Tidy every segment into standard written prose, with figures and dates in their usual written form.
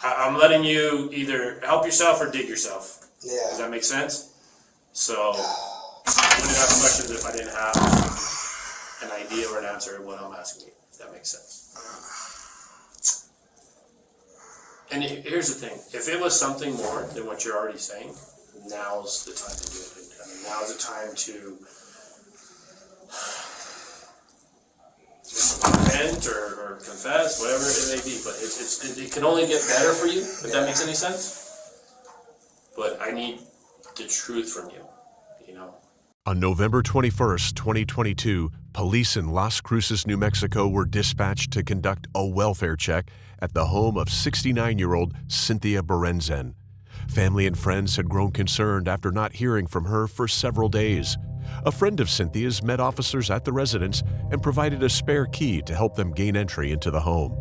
I'm letting you either help yourself or dig yourself. Yeah. Does that make sense? So I wouldn't ask questions if I didn't have an idea or an answer of what I'm asking you. If that makes sense. And here's the thing: if it was something more than what you're already saying, now's the time to do it. I mean, now's the time to repent or confess, whatever it may be. But it can only get better for you, if that makes any sense. But I need the truth from you, you know. On November 21st, 2022, police in Las Cruces, New Mexico were dispatched to conduct a welfare check at the home of 69-year-old Cynthia Berendzen. Family and friends had grown concerned after not hearing from her for several days. A friend of Cynthia's met officers at the residence and provided a spare key to help them gain entry into the home.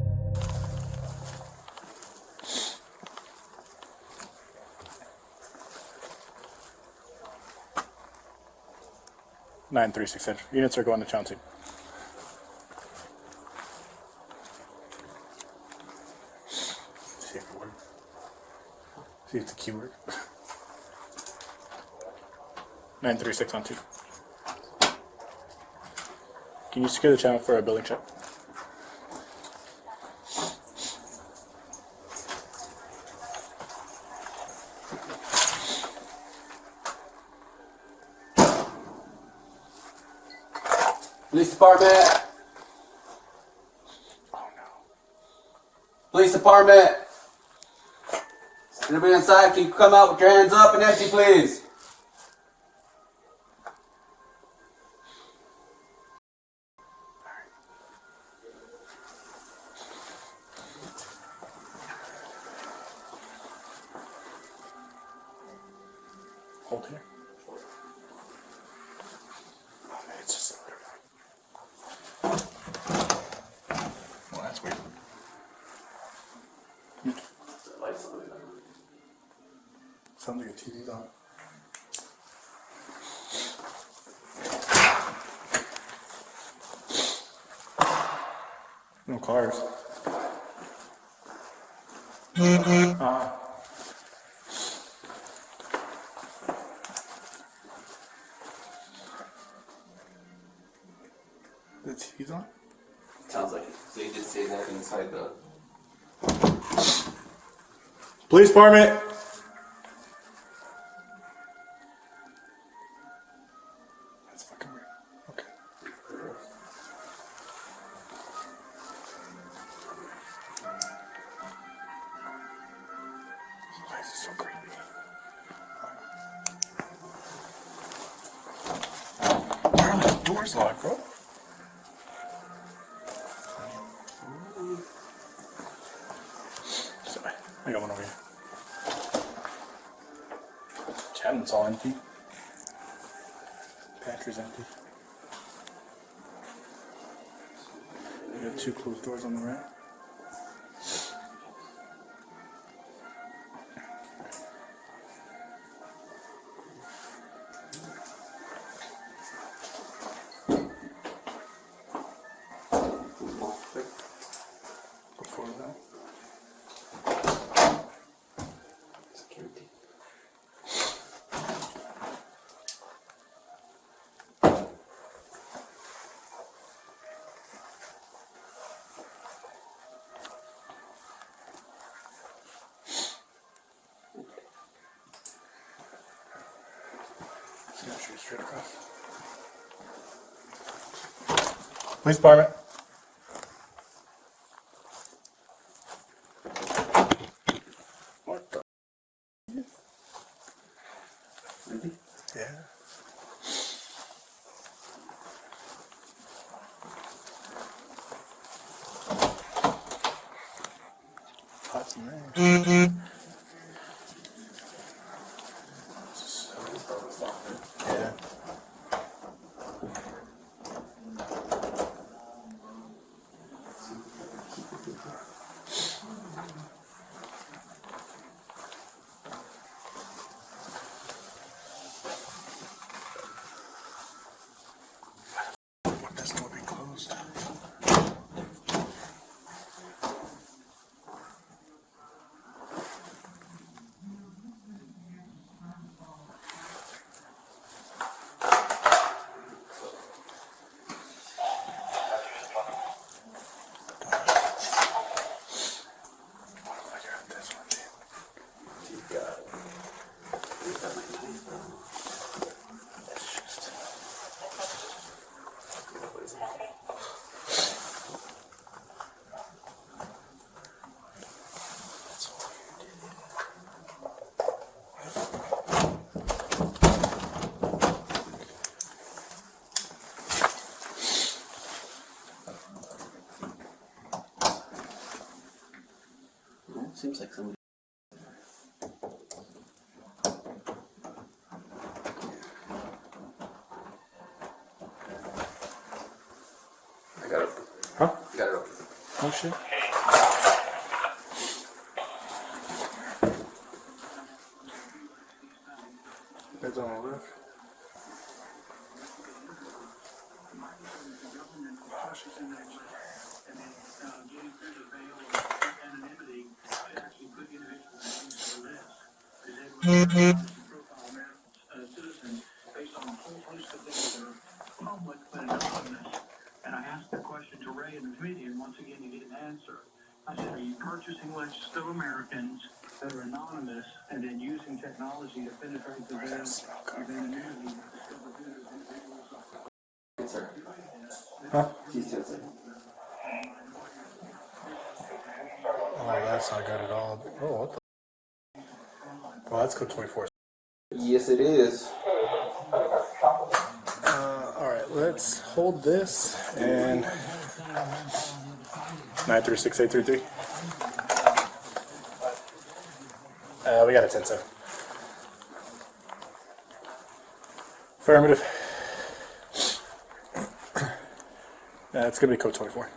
Nine 3/6-inch units are going to Chauncey. See if it works. See if the key works. 936 on 2. Can you secure the channel for a building check? Police department. Oh no. Police department. Anybody inside, can you come out with your hands up and empty, please? Hold here. Oh man, it's just well, that's weird. Sounds like a TV's on. No cars. The TV's on? Sounds like it. They did say that inside the... Police department! That's fucking weird. Okay. This place is so creepy. Why are these doors locked, bro? Sorry, I got one over here. Cabinet's all empty. Pantry's empty. We got 2 closed doors on the right. Before that. Security. Just gonna shoot straight across. Police department. What the? Ready? Yeah. Pots and rain. Yeah. What doesn't want to be closed? No, seems like somebody. I got it. Huh? I got it open. Oh shit. Bed's on the left. And I asked the question to Ray in the meeting, and once again, you get an answer. I said, are you purchasing lists of Americans that are anonymous and then using technology to penetrate the veil of anonymity? Yes, sir. Huh? She's 10 seconds. Oh, that's not good at all. Oh, what the? Well, that's code 24. Yes, it is. Alright, let's hold this and 936-833. We got a 10-7. Affirmative. It's gonna be code 24.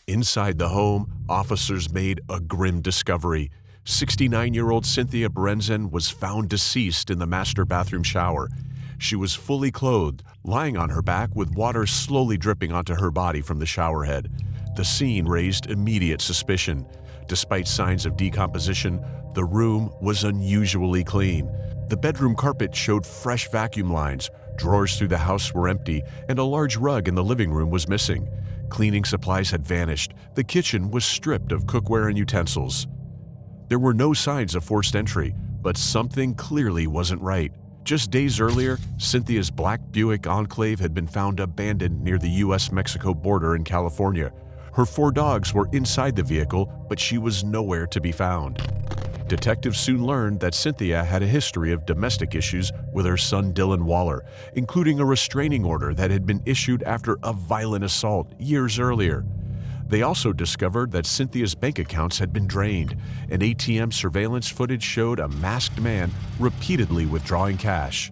Inside the home, officers made a grim discovery. 69-year-old Cynthia Berendzen was found deceased in the master bathroom shower. She was fully clothed, lying on her back with water slowly dripping onto her body from the shower head. The scene raised immediate suspicion. Despite signs of decomposition, the room was unusually clean. The bedroom carpet showed fresh vacuum lines, drawers through the house were empty, and a large rug in the living room was missing. Cleaning supplies had vanished. The kitchen was stripped of cookware and utensils. There were no signs of forced entry, but something clearly wasn't right. Just days earlier, Cynthia's black Buick Enclave had been found abandoned near the U.S.-Mexico border in California. Her 4 dogs were inside the vehicle, but she was nowhere to be found. Detectives soon learned that Cynthia had a history of domestic issues with her son Dillon Waller, including a restraining order that had been issued after a violent assault years earlier. They also discovered that Cynthia's bank accounts had been drained, and ATM surveillance footage showed a masked man repeatedly withdrawing cash.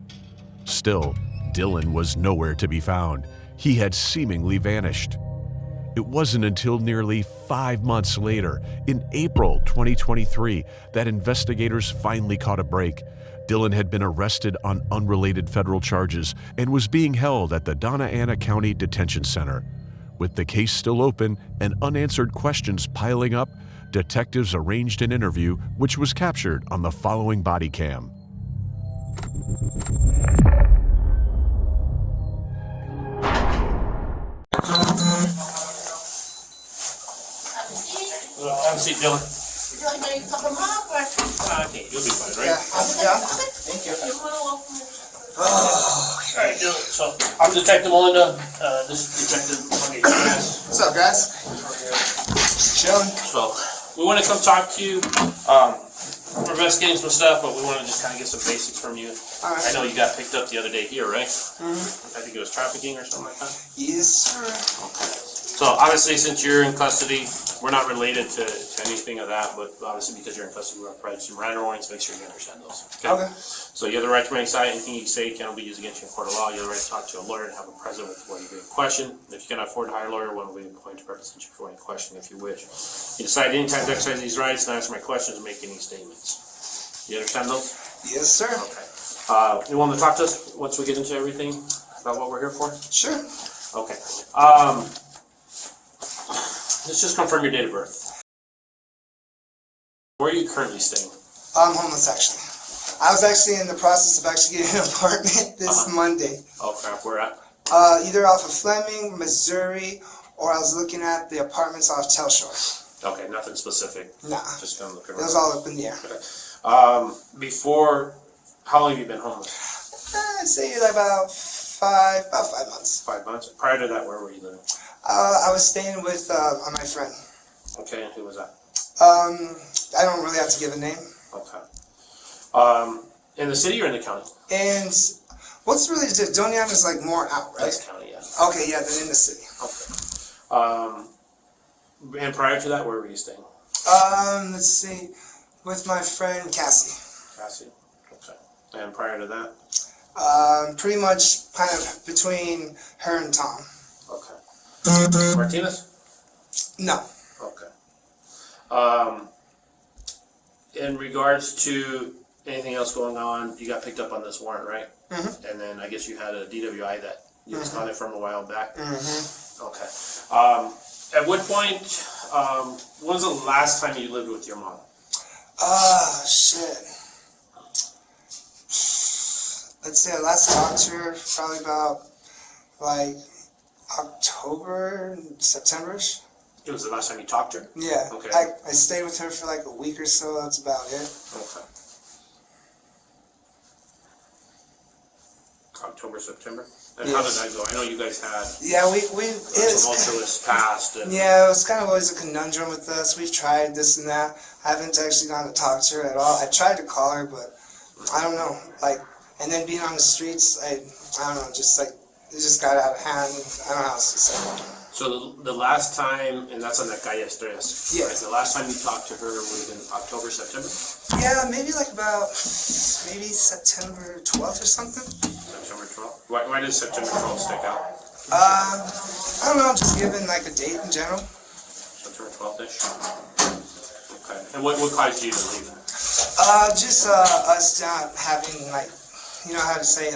Still, Dillon was nowhere to be found. He had seemingly vanished. It wasn't until nearly 5 months later, in April 2023, that investigators finally caught a break. Dillon had been arrested on unrelated federal charges and was being held at the Donna Ana County Detention Center. With the case still open and unanswered questions piling up, detectives arranged an interview which was captured on the following body cam. Have a seat, Dillon. Would you like me to come up or? Okay, you'll be fine, right? Yeah. Thank you. You're more than welcome. Alright, Dillon. So, I'm Detective Melinda. This is Detective Money. What's up, guys? Chilling. So, we want to come talk to you. We're investigating some stuff, but we want to just kind of get some basics from you. All right. I know you got picked up the other day here, right? Mm-hmm. I think it was trafficking or something like that. Yes, sir. Okay. So obviously, since you're in custody, we're not related to anything of that, but obviously because you're in custody, we're going to provide some Miranda warnings, make sure you understand those. Okay. So you have the right to remain silent. Anything you say cannot be used against you in court of law. You have the right to talk to a lawyer and have a present with what you're being questioned. If you cannot afford to hire a lawyer, one will be appointed to represent you for any question if you wish. You decide any time to exercise these rights and answer my questions and make any statements. You understand those? Yes, sir. Okay. You want to talk to us once we get into everything about what we're here for? Sure. Okay. Let's just confirm your date of birth. Where are you currently staying? I'm homeless, actually. I was actually in the process of actually getting an apartment this Monday. Oh crap, where at? Either off of Fleming, Missouri, or I was looking at the apartments off Telshore. Okay, nothing specific. Nah. Just kind of looking It was all up in the air. Okay. Before, how long have you been homeless? I'd say like about 5 months. 5 months? Prior to that, where were you living? I was staying with my friend. Okay, and who was that? I don't really have to give a name. Okay. In the city or in the county? And what's really just Doniana is like more out, right? That's county, yeah. Okay, yeah, then in the city. Okay. And prior to that, where were you staying? Let's see, with my friend Cassie. Cassie. Okay. And prior to that? Pretty much kind of between her and Tom. Okay. Martinez? No. Okay. In regards to anything else going on, you got picked up on this warrant, right? Mm-hmm. And then I guess you had a DWI that you was on it from a while back. Mm-hmm. Okay. At what point, when was the last time you lived with your mom? Shit. Let's say I last talked to her probably about like October, September-ish. It was the last time you talked to her? Yeah. Okay. I stayed with her for like a week or so. That's about it. Okay. October, September? And how did that go? I know you guys had Yeah, a tumultuous past. And yeah, it was kind of always a conundrum with us. We've tried this and that. I haven't actually gone to talk to her at all. I tried to call her, but I don't know. Like, and then being on the streets, I don't know, just like, it just got out of hand. I don't know how else to say it. So the last time, and that's on that Calle Estrellas. Yeah. Right? The last time you talked to her was in October, September? Yeah, maybe like about, maybe September 12th or something. September 12th? Why does September 12th stick out? I don't know, just given like a date in general. September 12th-ish? Okay. And what caused you to leave? Just us not having like, you know how to say,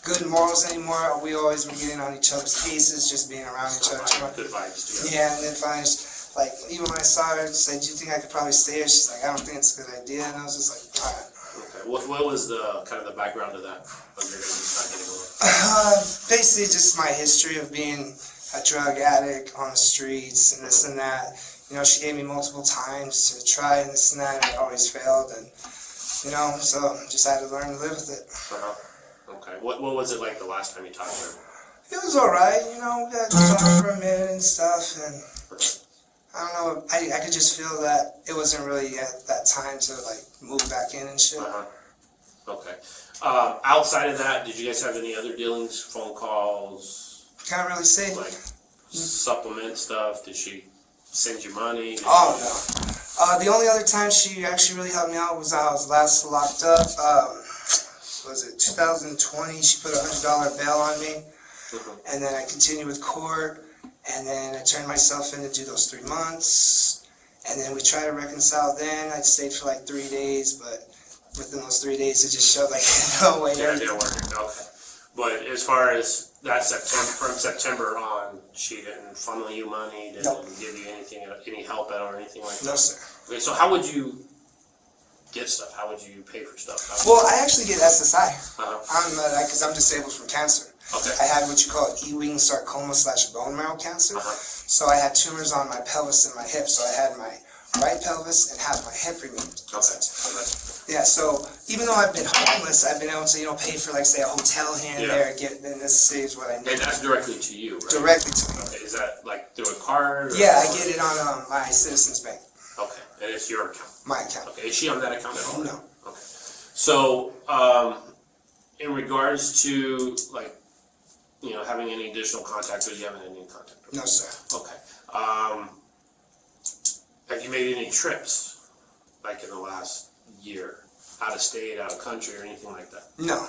good morals anymore. We always were getting on each other's cases, just being around each other too much. Good vibes together. Yeah, and then finally, like, even when I saw her, I said, do you think I could probably stay here? She's like, I don't think it's a good idea. And I was just like, alright. Okay. What was the kind of the background of that? Of your not getting along? Basically just my history of being a drug addict on the streets and this and that. You know, she gave me multiple times to try and this and that, and it always failed. And, you know, so just had to learn to live with it. Okay. What was it like the last time you talked to her? It was alright, you know, we got to talk for a minute and stuff, and I don't know, I could just feel that it wasn't really at that time to, like, move back in and shit. Okay. Outside of that, did you guys have any other dealings, phone calls, Can't really say. like supplement stuff? Did she send you money? Oh, no. The only other time she actually really helped me out was I was last locked up, was it 2020, she put a $100 bail on me, and then I continued with court, and then I turned myself in to do those 3 months, and then we tried to reconcile then. I stayed for like 3 days, but within those 3 days it just showed like, no way. Yeah, it didn't work. Okay. But as far as that September, from September on, she didn't funnel you money, didn't Nope. give you anything, any help at all or anything like that? No, sir. Okay, so how would you get stuff? How would you pay for stuff? Well, I actually get SSI. Uh-huh. Because I'm disabled from cancer. Okay. I had what you call Ewing sarcoma / bone marrow cancer. So I had tumors on my pelvis and my hip. So I had my right pelvis and half my hip removed. Okay. Yeah, so even though I've been homeless, I've been able to, you know, pay for like say a hotel here and Yeah. there, get in this saves what I And need. that's directly to you, right? Directly to me. Okay. Is that like through a card? Or Yeah, I get it on my Citizens Bank, Okay. And it's your account. my account. Okay. Is she on that account at all? No. Okay. So, in regards to like, you know, having any additional contact, or you haven't had any contact? With her? No, sir. Okay. Have you made any trips, like in the last year, out of state, out of country, or anything like that? No.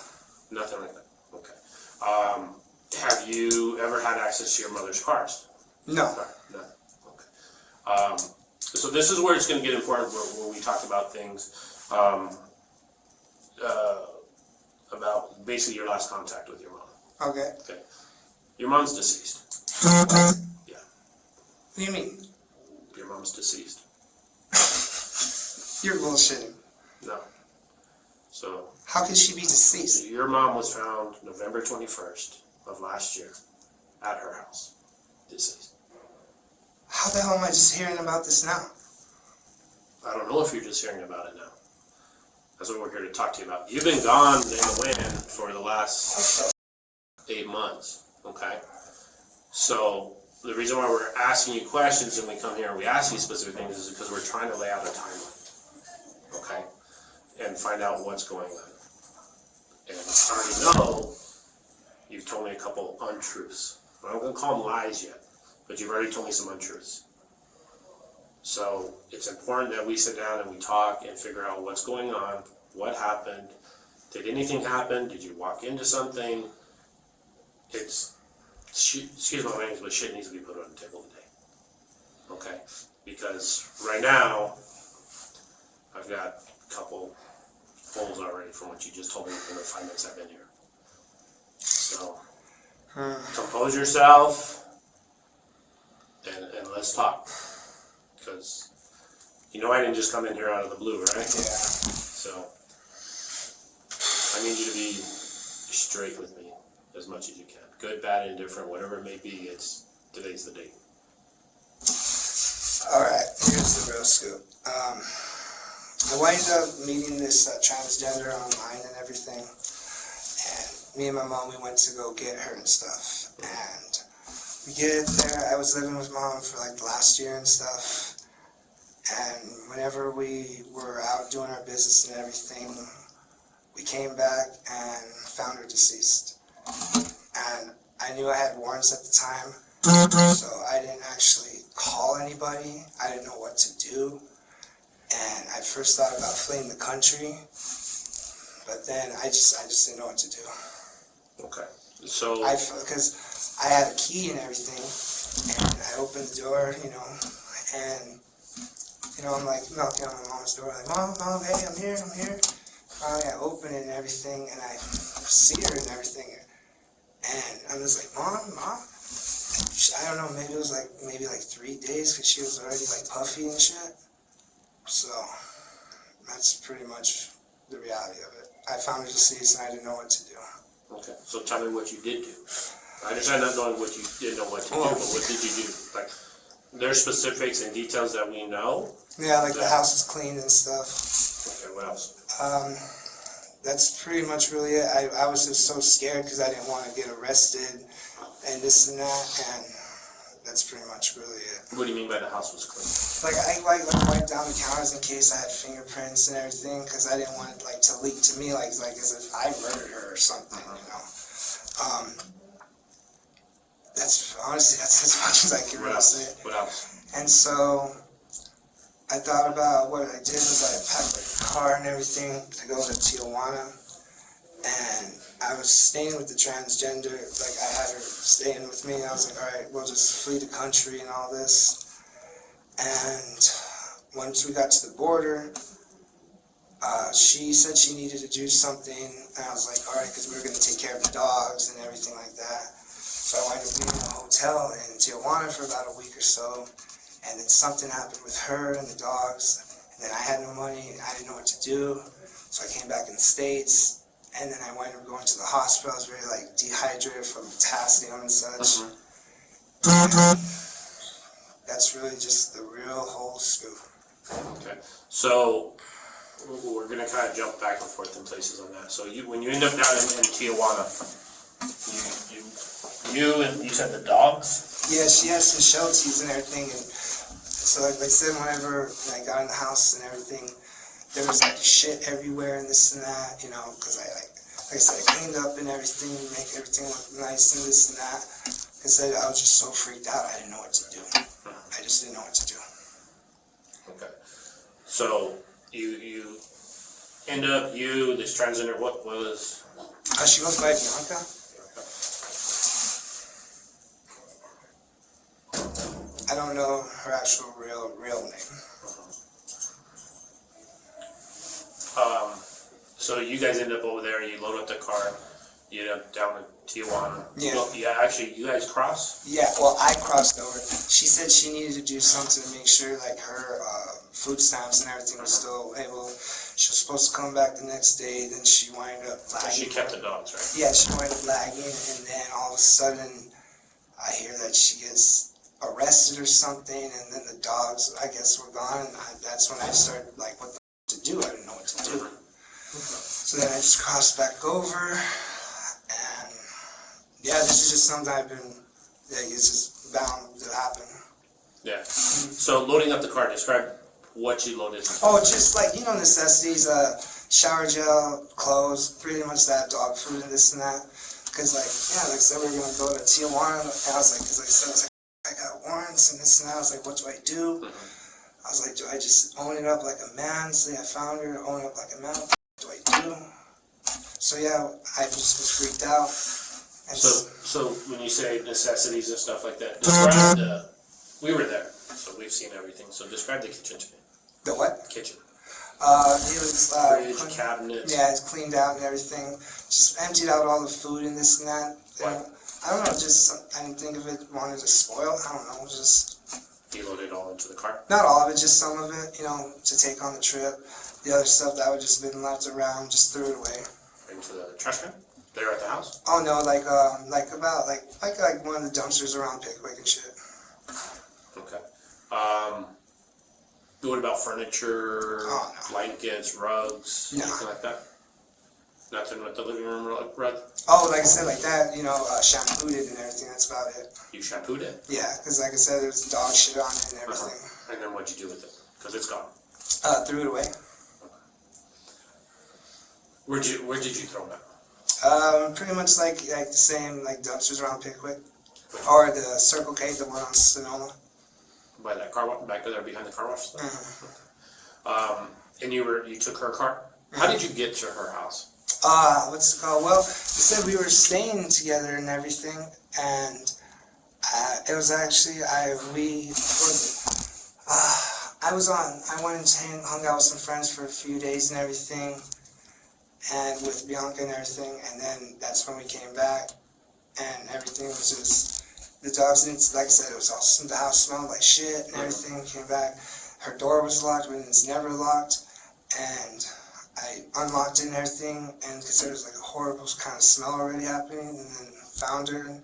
Nothing like that. Okay. Have you ever had access to your mother's cars? No. No. Okay. So this is where it's going to get important, where we talk about things about basically your last contact with your mom. Okay. Okay. Your mom's deceased. What Yeah. do you mean? Your mom's deceased. You're bullshitting. No. So How could she be deceased? your mom was found November 21st of last year at her house, deceased. How the hell am I just hearing about this now? I don't know if you're just hearing about it now. That's what we're here to talk to you about. You've been gone in the wind for the last 8 months, okay? So the reason why we're asking you questions and we come here and we ask you specific things is because we're trying to lay out a timeline, okay? And find out what's going on. And I already know you've told me a couple untruths. I'm not gonna call them lies yet, but you've already told me some untruths. So it's important that we sit down and we talk and figure out what's going on, what happened, did anything happen, did you walk into something? Excuse my language, but shit needs to be put on the table today. Okay? Because right now, I've got a couple holes already from what you just told me in the 5 minutes I've been here. So, compose yourself and let's talk. Because you know I didn't just come in here out of the blue, right? Yeah. So I need you to be straight with me as much as you can. Good, bad, indifferent, whatever it may be, today's the day. Alright, here's the real scoop. I wound up meeting this transgender online and everything. And me and my mom, we went to go get her and stuff. And we get there, I was living with mom for like the last year and stuff. And whenever we were out doing our business and everything, we came back and found her deceased. And I knew I had warrants at the time, so I didn't actually call anybody. I didn't know what to do. And I first thought about fleeing the country, but then I just didn't know what to do. Okay. So Because I had a key and everything, and I opened the door, and I'm like knocking on my mom's door, like, Mom, hey, I'm here. Finally, I open it and everything, and I see her and everything, and I'm just like, Mom? I don't know, maybe it was like 3 days, because she was already like puffy and shit. So, that's pretty much the reality of it. I found her deceased and I didn't know what to do. okay. So tell me what you did do. I understand not knowing what you didn't know what to do, but what did you do? Like, there's specifics and details that we know. Yeah, like the house was clean and stuff. Okay, what else? That's pretty much really it. I was just so scared because I didn't want to get arrested and this and that, and that's pretty much really it. What do you mean by the house was clean? Like I wiped down the counters in case I had fingerprints and everything, because I didn't want it to leak to me like as if I murdered her or something, That's honestly that's as much as I can really say. What else? And so I thought about what I did was I packed my car and everything to go to Tijuana, and I was staying with the transgender, like I had her staying with me. I was like, alright, we'll just flee the country and all this. And once we got to the border, she said she needed to do something, and I was like, alright, because we were going to take care of the dogs and everything like that. So I wound up being in a hotel in Tijuana for about a week or so, and then something happened with her and the dogs, and then I had no money, I didn't know what to do, so I came back in the States, and then I wound up going to the hospital. I was very dehydrated from potassium and such. And that's really just the real whole scoop. Okay. So we're gonna kind of jump back and forth in places on that. So when you end up down in Tijuana, you said the dogs? Yeah, she has some show teeth and everything, and so like I said, whenever I got in the house and everything, there was shit everywhere and this and that, because like I said, I cleaned up and everything, make everything look nice and this and that. I said, I was just so freaked out, I didn't know what to do. I just didn't know what to do. Okay. So you end up, this transgender, what was? She goes by Bianca. I don't know her actual real name. So you guys end up over there, you load up the car, you end up down in Tijuana. Yeah. Well, yeah, actually, you guys cross? Yeah, well, I crossed over. She said she needed to do something to make sure her food stamps and everything was still able. She was supposed to come back the next day, then she wound up lagging. So she kept the dogs, right? Yeah, she wound up lagging, and then all of a sudden, I hear that she gets arrested or something, and then the dogs, I guess, were gone, and that's when I started, what the to do? I didn't know what to do. So then I just crossed back over, and yeah, this is just something I've been, it's just bound to happen. Yeah. So loading up the car, describe what you loaded. Oh, just necessities, shower gel, clothes, pretty much that, dog food and this and that. Because like I said, we were going to go to Tijuana, and I was like, I got warrants and this and that. I was like, what do I do? I was like, do I just own it up like a man, say I found her, own it up like a man? What do I do? So yeah, I just was freaked out. And So when you say necessities and stuff like that, describe we were there, so we've seen everything, so describe the kitchen to me. the what? Kitchen. It was Fridge, cabinets. yeah, it's cleaned out and everything. Just emptied out all the food and this and that. What? I don't know, just I didn't think of it, wanted to spoil. I don't know, just You loaded it all into the car? not all of it, just some of it, you know, to take on the trip. The other stuff that would just been left around, just threw it away. Into the trash can? There at the house? Oh no, like one of the dumpsters around Pickwick and shit. Okay. What about furniture, Oh, no. blankets, rugs, No. anything like that? Nothing with the living room rug? Oh, like I said, like that, you know, shampooed it and everything. That's about it. You shampooed it? Yeah, because like I said, there's dog shit on it and everything. And then what'd you do with it? Because it's gone. Threw it away. Where did you throw it at? Pretty much like the same like dumpsters around Pickwick, or the Circle K, the one on Sonoma. By that car wash, back there behind the car wash stuff? Mm-hmm. And you took her car? How did you get to her house? What's it called? Well, they said we were staying together and everything, and it was actually I went and hung out with some friends for a few days and everything, and with Bianca and everything, and then that's when we came back, and everything was just, the dogs didn't, like I said, it was all, the house smelled like shit and everything. Came back, her door was locked when it's never locked, and I unlocked it and everything, and because there was like a horrible kind of smell already happening, and then found her, and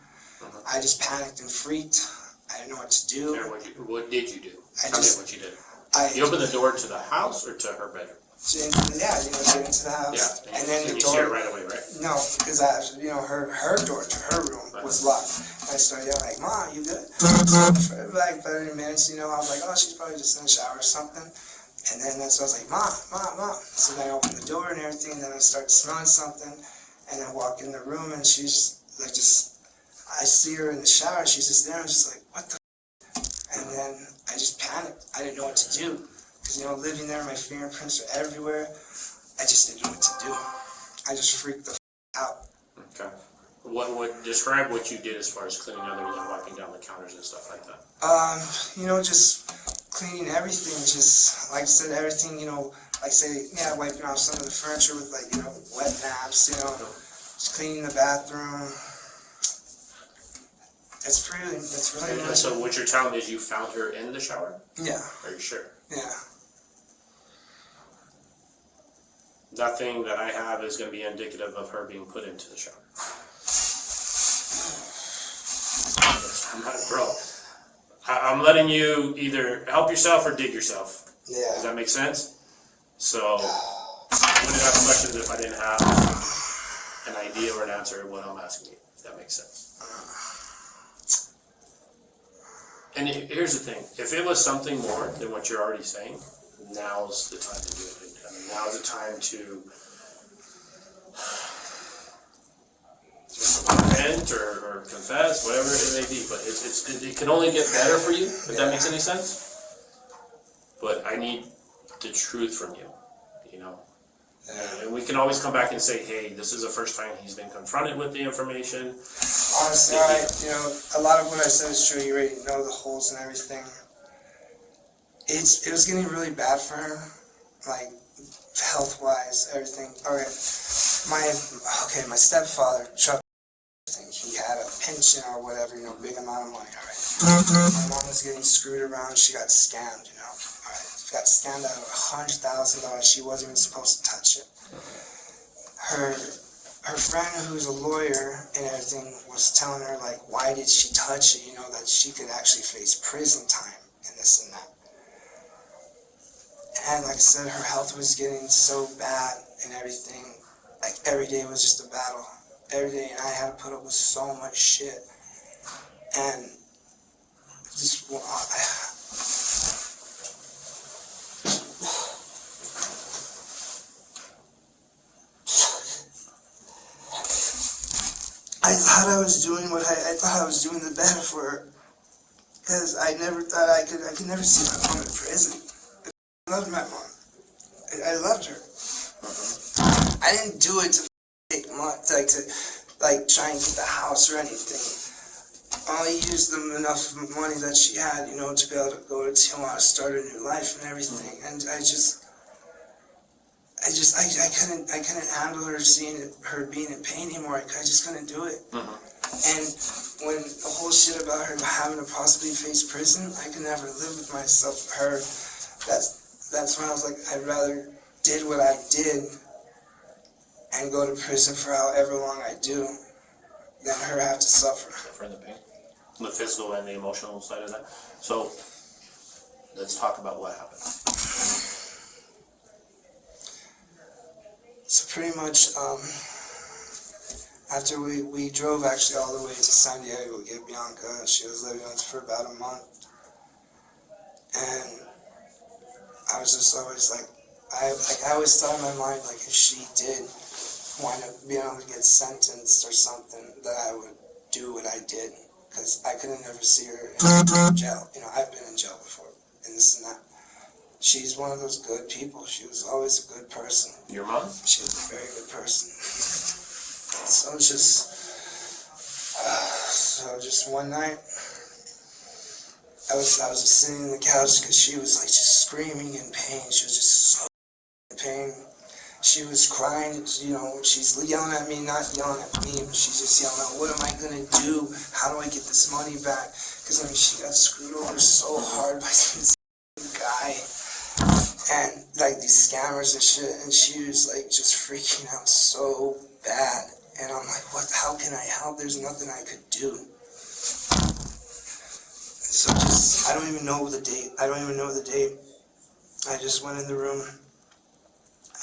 I just panicked and freaked. I didn't know what to do. Yeah, what did you do? Tell me what you did. You opened the door to the house or to her bedroom? Yeah, you know, get into the house. Yeah, and then the you see her door, right away, right? no, because her door to her room was locked. I started yelling like, "Mom, you good?" So for like 30 minutes, you know, I was like, "Oh, she's probably just in the shower or something." And then that's when I was like, "Mom, Mom, Mom." So then I opened the door and everything, and then I started smelling something, and then I walk in the room, and she's like, I see her in the shower, she's just there, and I'm just like, "What the?" And then I just panicked. I didn't know what to do. Because, you know, living there, my fingerprints are everywhere. I just didn't know what to do. I just freaked the out. Okay. Describe what you did as far as cleaning other than wiping down the counters and stuff like that. You know, just cleaning everything. Just, like I said, everything, you know, like say, yeah, wiping off some of the furniture with, like, you know, wet naps, you know. Just cleaning the bathroom. That's really And much. so what you're telling me is you found her in the shower? Yeah, Are you sure? yeah. Nothing that I have is going to be indicative of her being put into the shower. Bro, I'm letting you either help yourself or dig yourself. Does Yeah. that make sense? So I wouldn't ask questions if I didn't have an idea or an answer of what I'm asking you. If that makes sense. And here's the thing: if it was something more than what you're already saying, now's the time to do it. I mean, now's the time to repent or confess, whatever it may be. But it can only get better for you, if that makes any sense. But I need the truth from you, you know. And we can always come back and say, hey, this is the first time he's been confronted with the information. Honestly, you know, a lot of what I said is true. You already know the holes and everything. It was getting really bad for her, like health-wise, everything. My stepfather, Chuck, he had a pension or whatever, you know, big amount of money. All right, my mom was getting screwed around. She got scammed, you know. All right, got scammed out of $100,000. She wasn't even supposed to touch it. Her friend, who's a lawyer and everything, was telling her, like, why did she touch it, you know, that she could actually face prison time and this and that. And like I said, her health was getting so bad and everything, like every day was just a battle. Every day, and I had to put up with so much shit. And just, I thought I was doing what I thought I was doing the better for her. because I never thought I could never see my mom in prison. I loved my mom. I loved her. I didn't do it to take money, like try and get the house or anything. I only used enough money that she had, you know, to be able to go to Tijuana, start a new life and everything. And I couldn't handle her her being in pain anymore. I just couldn't do it. And when the whole shit about her having to possibly face prison, I could never live with myself. That's when I was like, I'd rather did what I did and go to prison for however long I do than her have to suffer. For the pain, the physical and the emotional side of that. So let's talk about what happened. So pretty much, after we drove actually all the way to San Diego to get Bianca, and she was living with us for about a month. And I was just always like, I always thought in my mind, like, if she did wind up being able to get sentenced or something, that I would do what I did. Because I couldn't never see her in jail. You know, I've been in jail before, and this and that. She's one of those good people. She was always a good person. Your mom? She was a very good person. So just one night, I was just sitting on the couch because she was like just screaming in pain. She was just so in pain. She was crying, you know, she's yelling at me, not yelling at me, but she's just yelling out, what am I gonna do? How do I get this money back? Because I mean, she got screwed over so hard by this guy and like these scammers and shit, and she was like just freaking out so bad. And I'm like, what? How can I help? There's nothing I could do. So I don't even know the date. I just went in the room.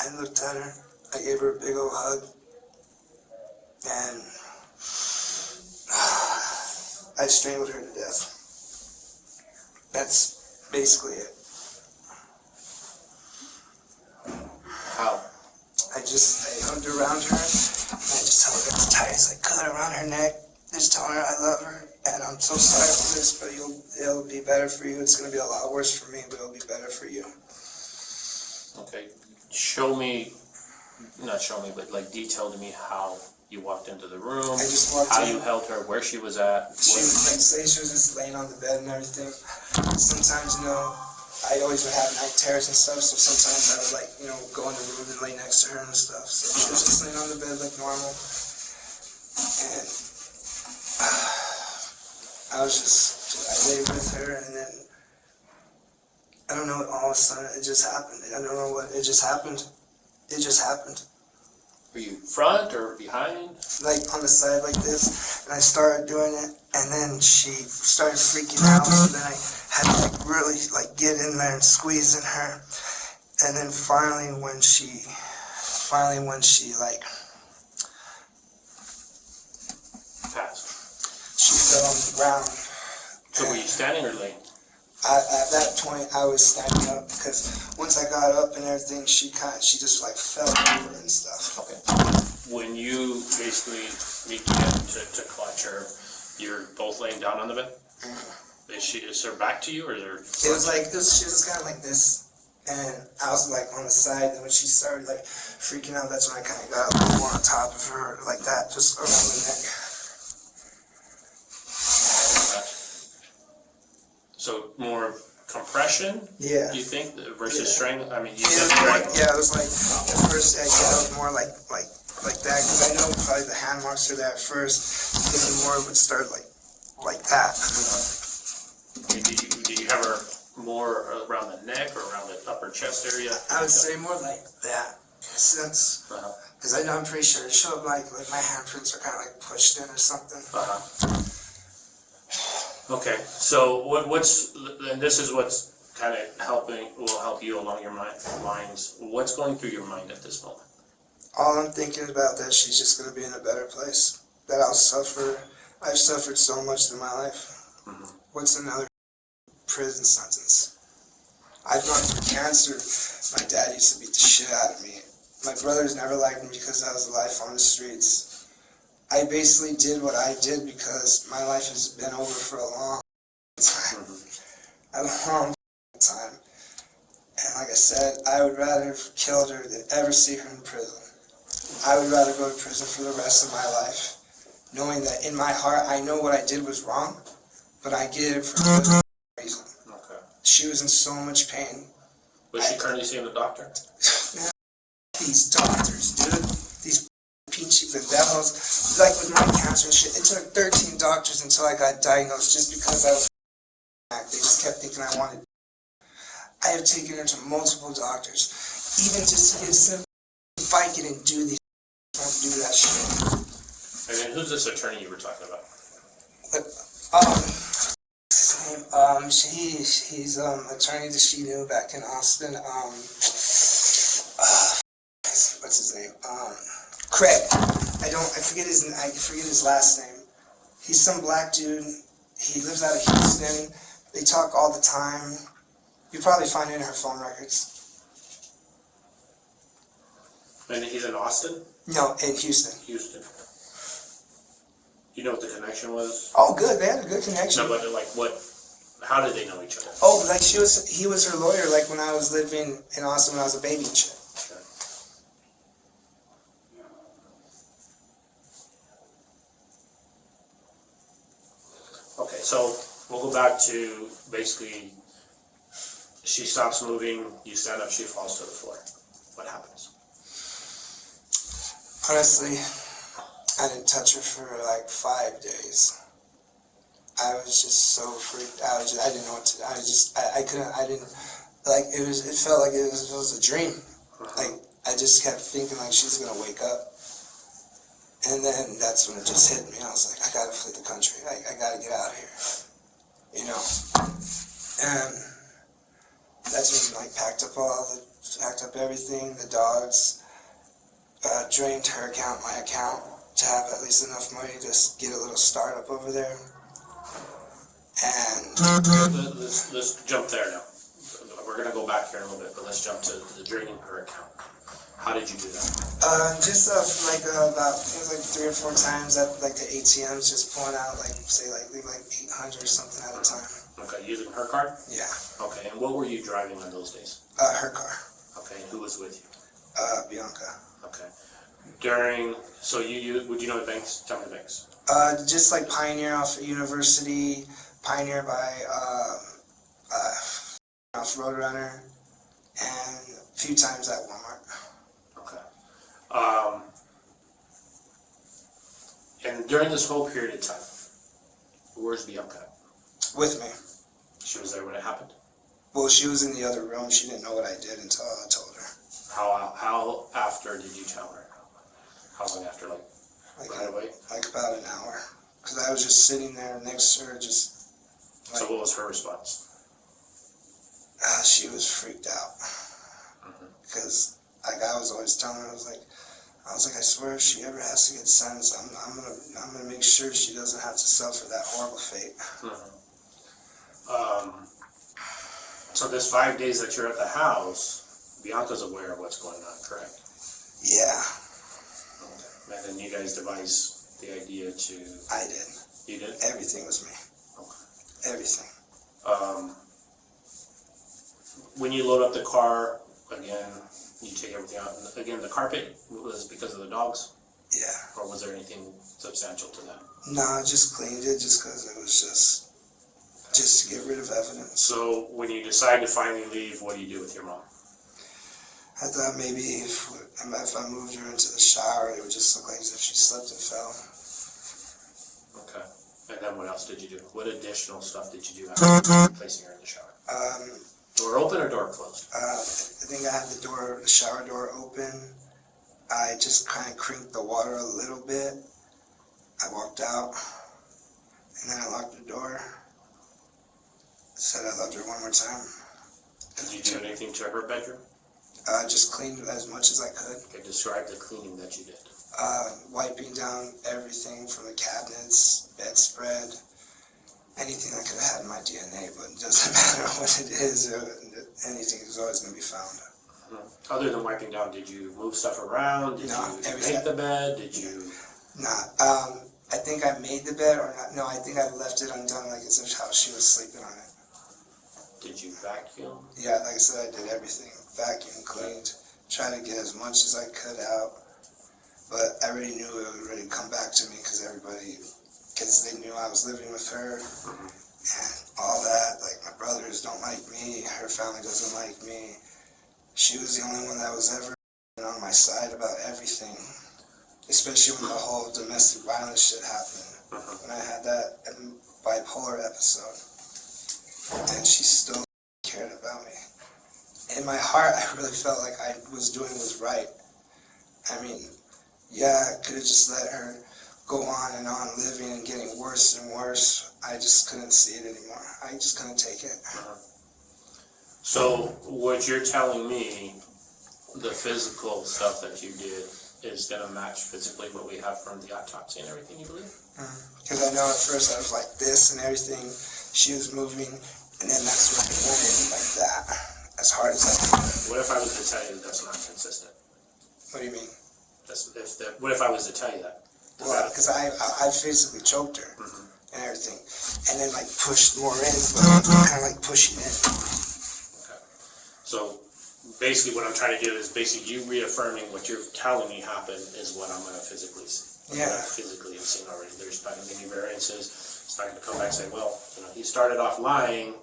I looked at her. I gave her a big old hug. And I strangled her to death. That's basically it. How? I hugged around her, and I just held her as tight as I could around her neck, just telling her I love her, and I'm so sorry for this, but it'll be better for you. It's going to be a lot worse for me, but it'll be better for you. Okay, but like detail to me how you walked into the room, I just walked how in. you held her, where she was at. She was just laying on the bed and everything. Sometimes, you know, I always would have night terrors and stuff, so sometimes I would, like, you know, go in the room and lay next to her and stuff. So she was just laying on the bed like normal. And I laid with her, and then, I don't know, all of a sudden it just happened. I don't know what, it just happened. It just happened. Were you front or behind? Like on the side like this, and I started doing it, and then she started freaking out, so then I had to like really like get in there and squeeze in her, and then finally when she like Passed. she fell on the ground. So were you standing or laying? At that point I was standing up, because once I got up and everything, she just like fell over and stuff. Okay. When you basically began to clutch her, you're both laying down on the bed? Is her back to you, or is her? She was kind of like this, and I was like on the side, and when she started like freaking out, that's when I kind of got a little more on top of her, like that, just around the neck. So more compression? Yeah. You think versus strength? I mean, you Yeah, said strength. it was like at first I was more like that, because I know probably the hand marks are there at first, and the more it would start like that. Did you have her more around the neck or around the upper chest area? I would say more like that, in a sense, because I'm pretty sure it showed like my handprints are kind of like pushed in or something. Okay, so and this is what's kind of will help you along your lines. What's going through your mind at this moment? All I'm thinking about that she's just going to be in a better place, that I've suffered so much in my life. What's another prison sentence? I've gone through cancer. My dad used to beat the shit out of me. My brothers never liked me because I was a life on the streets. I basically did what I did because my life has been over for a long time. a long time. And like I said, I would rather have killed her than ever see her in prison. I would rather go to prison for the rest of my life, knowing that in my heart I know what I did was wrong, but I did it for a good reason. Okay. She was in so much pain. Was she currently seeing a doctor? Man, these doctors, dude, these peachy devils, like with my cancer and shit, it took 13 doctors until I got diagnosed just because I was they just kept thinking I wanted. I have taken her to multiple doctors, even just to get simple Vicodin and do these, don't do that shit. And then who's this attorney you were talking about? What's his name? He's attorney that she knew back in Austin. What's his name? Craig. I forget his last name. He's some black dude. He lives out of Houston. They talk all the time. You probably find it in her phone records. And he's in Austin? No, in Houston. Houston. You know what the connection was? Oh, good. They had a good connection. No, but like what? How did they know each other? Oh, like he was her lawyer. Like when I was living in Austin when I was a baby and shit. Okay, so we'll go back to basically she stops moving, you stand up, she falls to the floor. What happens? Honestly, I didn't touch her for like 5 days. I was just so freaked out. I didn't know what to do. It felt like it was a dream. Like, I just kept thinking like she's gonna wake up. And then that's when it just hit me. I was like, I gotta flee the country. I gotta get out of here. You know? And that's when I packed up everything, the dogs, drained her account, my account, to have at least enough money to get a little startup over there. And let's jump there now. We're gonna go back here in a little bit, but let's jump to the draining her account. How did you do that? About it was like 3 or 4 times at like the ATMs, just pulling out leave 800 or something at a time. Okay, using her card? Yeah. Okay, and what were you driving on those days? Her car. Okay, and who was with you? Bianca. Okay. Would you know the banks? Tell me the banks. Just like Pioneer off of University, Pioneer by off Roadrunner, and a few times at Walmart. Okay. And during this whole period of time, where's Bianca? With me. She was there when it happened? Well, she was in the other room. She didn't know what I did until I told her. How after did you tell her? How long after, right away? Like about an hour. Because I was just sitting there next to her, just So what was her response? she was freaked out. Because I was always telling her, I was like, I swear if she ever has to get sentenced, I'm gonna make sure she doesn't have to suffer that horrible fate. So this 5 days that you're at the house, Bianca's aware of what's going on, correct? Yeah. Okay. And then you guys devised the idea to... I did. You did? Everything was me. Okay. Everything. When you load up the car, again, you take everything out. Again, the carpet was because of the dogs? Yeah. Or was there anything substantial to that? No, I just cleaned it just because it was just to get rid of evidence. So when you decide to finally leave, what do you do with your mom? I thought maybe if I moved her into the shower, it would just look like as if she slipped and fell. Okay. And then what else did you do? What additional stuff did you do after placing her in the shower? Door open or door closed? I think I had the shower door open. I just kind of crinked the water a little bit. I walked out, and then I locked the door. Said I loved her one more time. Did you do anything to her bedroom? I just cleaned as much as I could. Okay, describe the cleaning that you did. Wiping down everything from the cabinets, bedspread, anything I could have had in my DNA, but it doesn't matter what it is, anything is always going to be found. Other than wiping down, did you move stuff around? Did you make the bed? Did you... I think I made the bed, or not. No, I think I left it undone, like as if how she was sleeping on it. Did you vacuum? Yeah, like I said, I did everything. Vacuum, cleaned, tried to get as much as I could out. But I already knew it would really come back to me because they knew I was living with her and all that. Like, my brothers don't like me, her family doesn't like me. She was the only one that was ever on my side about everything, especially when the whole domestic violence shit happened. When I had that bipolar episode, and she still cared about me. In my heart, I really felt like I was doing was right. I mean, yeah, I could have just let her go on and on living and getting worse and worse. I just couldn't see it anymore. I just couldn't take it. So what you're telling me, the physical stuff that you did is going to match physically what we have from the autopsy and everything, you believe? Because I know at first I was like this and everything. She was moving, and then that's when I went in like that, as hard as I could. What if I was to tell you that that's not consistent? What do you mean? What if I was to tell you that? Well, because I physically choked her and everything, and then like pushed more in, but kind of like pushing in. Okay. So basically what I'm trying to do is basically you reaffirming what you're telling me happened is what I'm going to physically see. Yeah. What I physically have seen already. There's not going to be any variances. It's not going to come back and say, well, he started off lying.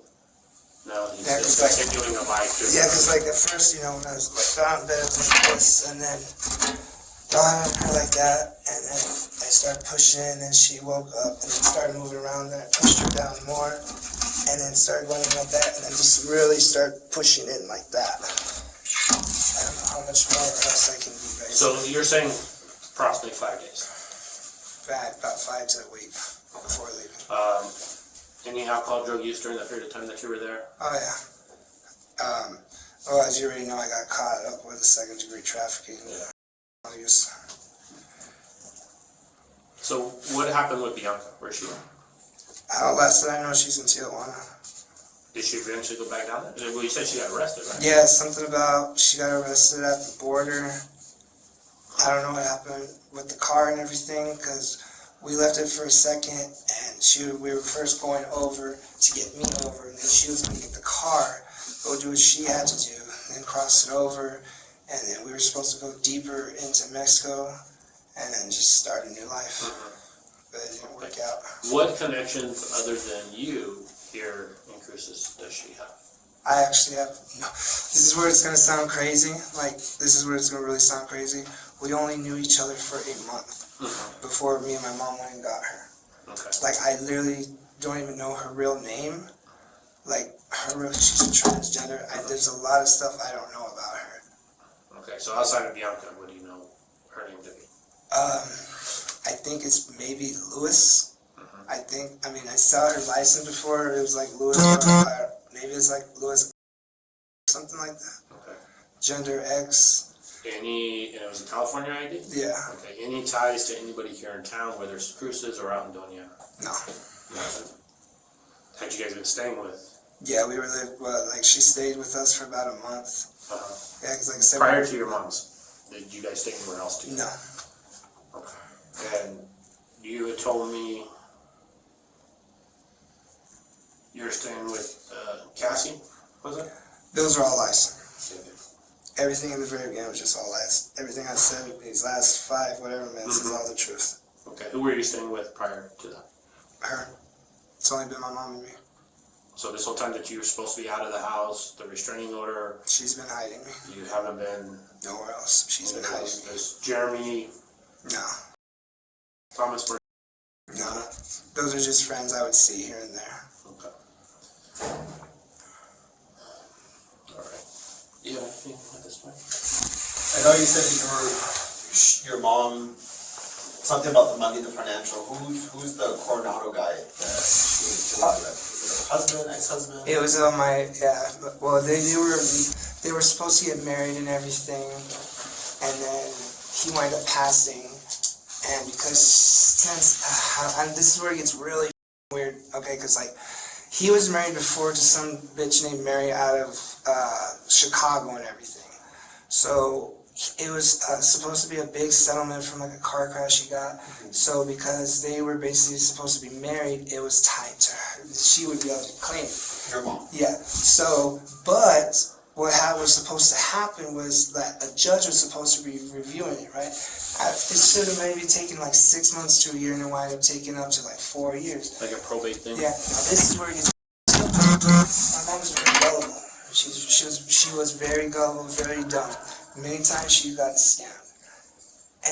No, he's still continuing a lie. Yeah, because like at first, when I was like down in bed, it was like this, and then down on her like that, and then I started pushing, and then she woke up, and then started moving around, and I pushed her down more, and then started running like that, and then just really started pushing in like that. I don't know how much more else I can do, baby. So you're saying approximately 5 days. About 5 to a week before leaving. Any alcohol, drug use during that period of time that you were there? Oh yeah. Well, as you already know, I got caught up with a second-degree trafficking. Yeah. Use. So what happened with Bianca? Where's she at? Last that I know, she's in Tijuana. Did she eventually go back down there? Well, you said she got arrested, right? Yeah, something about she got arrested at the border. I don't know what happened with the car and everything, because we left it for a second, and we were first going over to get me over, and then she was going to get the car, go do what she had to do, then cross it over, and then we were supposed to go deeper into Mexico, and then just start a new life. But it didn't work out. What connections other than you here in Cruces does she have? I actually have no. This is where it's gonna sound crazy. Like, this is where it's gonna really sound crazy. We only knew each other for a month before me and my mom went and got her. Okay. Like, I literally don't even know her real name. Like, she's a transgender. There's a lot of stuff I don't know about her. Okay, so outside of Bianca, what do you know her name to be? I think it's maybe Lewis. I saw her license before. It was like Lewis, or maybe it's like Lewis, something like that. Okay. Gender X. And it was a California ID? Yeah. Okay, any ties to anybody here in town, whether it's Cruces or out in Doña? No. Nothing. Had you guys been staying with? Yeah, we were there. Well, like, she stayed with us for about a month. Yeah, because like I said, prior to your mom's, did you guys stay anywhere else together? No. Okay. And you had told me you were staying with Cassie, was it? Those are all lies. Okay. Everything in the very beginning was just all lies. Everything I said these last 5 whatever minutes is all the truth. Okay. Who were you staying with prior to that? Her. It's only been my mom and me. So this whole time that you were supposed to be out of the house, the restraining order, She's been hiding me. you haven't been. Nowhere else. She's been hiding me. There's Jeremy, No. Thomas. No. Those are just friends I would see here and there. Okay. All right. Do you have anything at this point? I know you said your mom, something about the money, the financial. Who's the Coronado guy that she was dealing with? Is it her husband, ex-husband? It was well, they were supposed to get married and everything, and then he wound up passing, and because and this is where it gets really weird, okay, because like, he was married before to some bitch named Mary out of Chicago and everything, so it was supposed to be a big settlement from like a car crash he got. So because they were basically supposed to be married, it was tied to her. She would be able to claim it. Your mom. Yeah. So, but what was supposed to happen was that a judge was supposed to be reviewing it, right? It should have maybe taken like 6 months to a year, and it wound up taking up to like 4 years. Like a probate thing? Yeah. Now this is where it gets. My mom was very gullible. She was very gullible, very dumb. Many times she got scammed.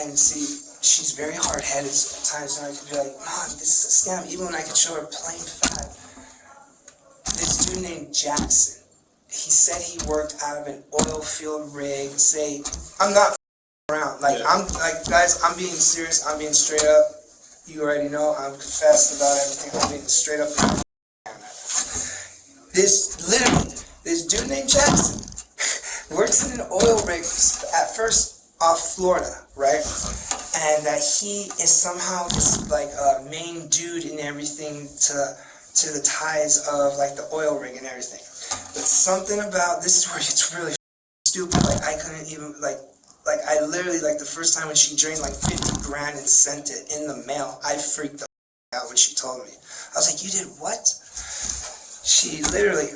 And see, she's very hard-headed sometimes, and I could be like, Mom, this is a scam, even when I could show her plain fact. This dude named Jackson, he said he worked out of an oil field rig. I'm not around. Like, Yeah. I'm like, guys, I'm being serious. I'm being straight up. You already know. I'm confessed about everything. I'm being straight up. This dude named Jackson works in an oil rig at first off Florida, right? And that he is somehow this like main dude in everything to the ties of like the oil rig and everything. But something about this is where it's really stupid. Like I couldn't even like I literally like the first time when she drained like 50 grand and sent it in the mail, I freaked the out when she told me. I was like, you did what? She literally,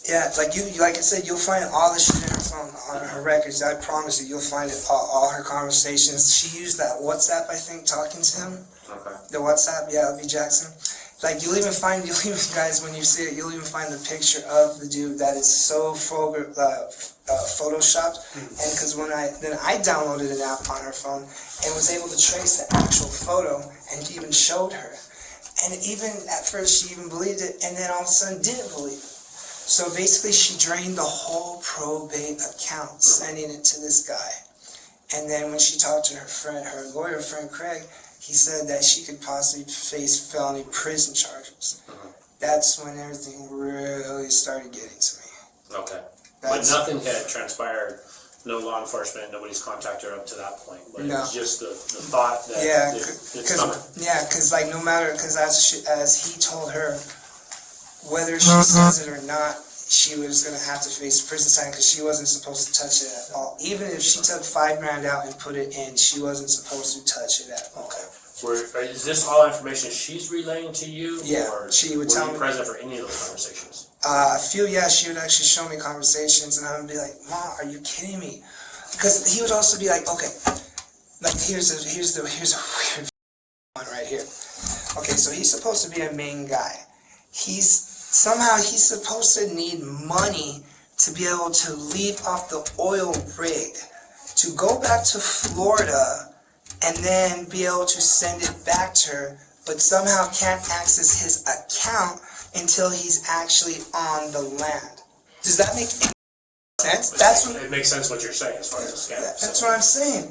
yeah, like I said, you'll find all the shit in her phone, on her records. I promise you, you'll find it, all her conversations. She used that WhatsApp, I think, talking to him. Okay. The WhatsApp, yeah, it'll be Jackson. Like you'll even guys, when you see it, you'll even find the picture of the dude that is so photoshopped. And because then I downloaded an app on her phone and was able to trace the actual photo and even showed her. And even at first she even believed it, and then all of a sudden didn't believe it. So basically she drained the whole probate account, sending it to this guy. And then when she talked to her lawyer friend Craig, he said that she could possibly face felony prison charges. That's when everything really started getting to me. Okay. But nothing had transpired, no law enforcement, nobody's contacted her up to that point. But No. it was just the thought that Yeah, it's coming. because like no matter, because as he told her, whether she says it or not, she was going to have to face prison time because she wasn't supposed to touch it at all. Even if she took $5 grand out and put it in, she wasn't supposed to touch it at all. Is this all information she's relaying to you? Yeah, or she would were tell you me. present for any of those conversations? She would actually show me conversations, and I would be like, Mom, are you kidding me? Because he would also be like, okay, like here's a weird one right here. Okay, so he's supposed to be a main guy. He's supposed to need money to be able to leave off the oil rig, to go back to Florida, and then be able to send it back to her, but somehow can't access his account until he's actually on the land. Does that make any sense? It makes sense what you're saying as far as the scam. That's what I'm saying.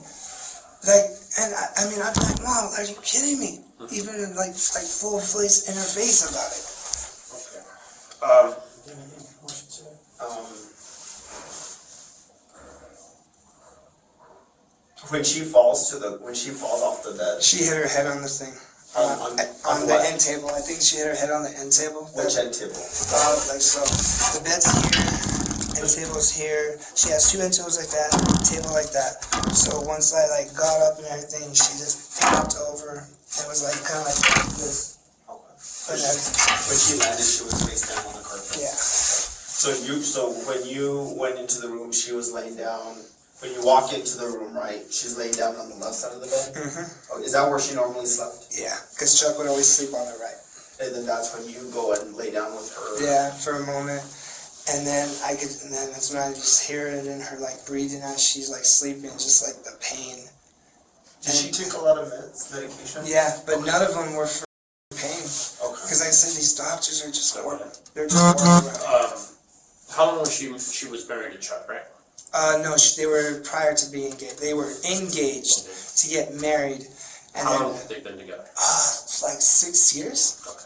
Like, and I mean, I'm like, Mom, are you kidding me? Even like full face in her face about it. When she falls off the bed. She hit her head on the thing. On On the what? end table. I think she hit her head on the end table. Which end table? Like so. The bed's here, end table's here. She has two end tables like that, table like that. So once I like got up and everything, she just popped over. It was like kind of like this. Okay. When she landed, she was face down on the carpet. Yeah. So when you went into the room, she was laying down. When you walk into the room, right, she's laying down on the left side of the bed? Mm-hmm. Oh, is that where she normally slept? Yeah, because Chuck would always sleep on the right. And then that's when you go and lay down with her? Yeah, for a moment. And then that's when I just hear it in her like breathing as she's like sleeping, just like the pain. Did she take a lot of medication? Yeah, but none of them were for pain. Okay. Because like I said, these doctors are just horrible. They're just horrible. How long was she was married to Chuck, right? No, they were prior to being engaged. They were engaged to get married. And How then, long have they been together? like 6 years. Okay.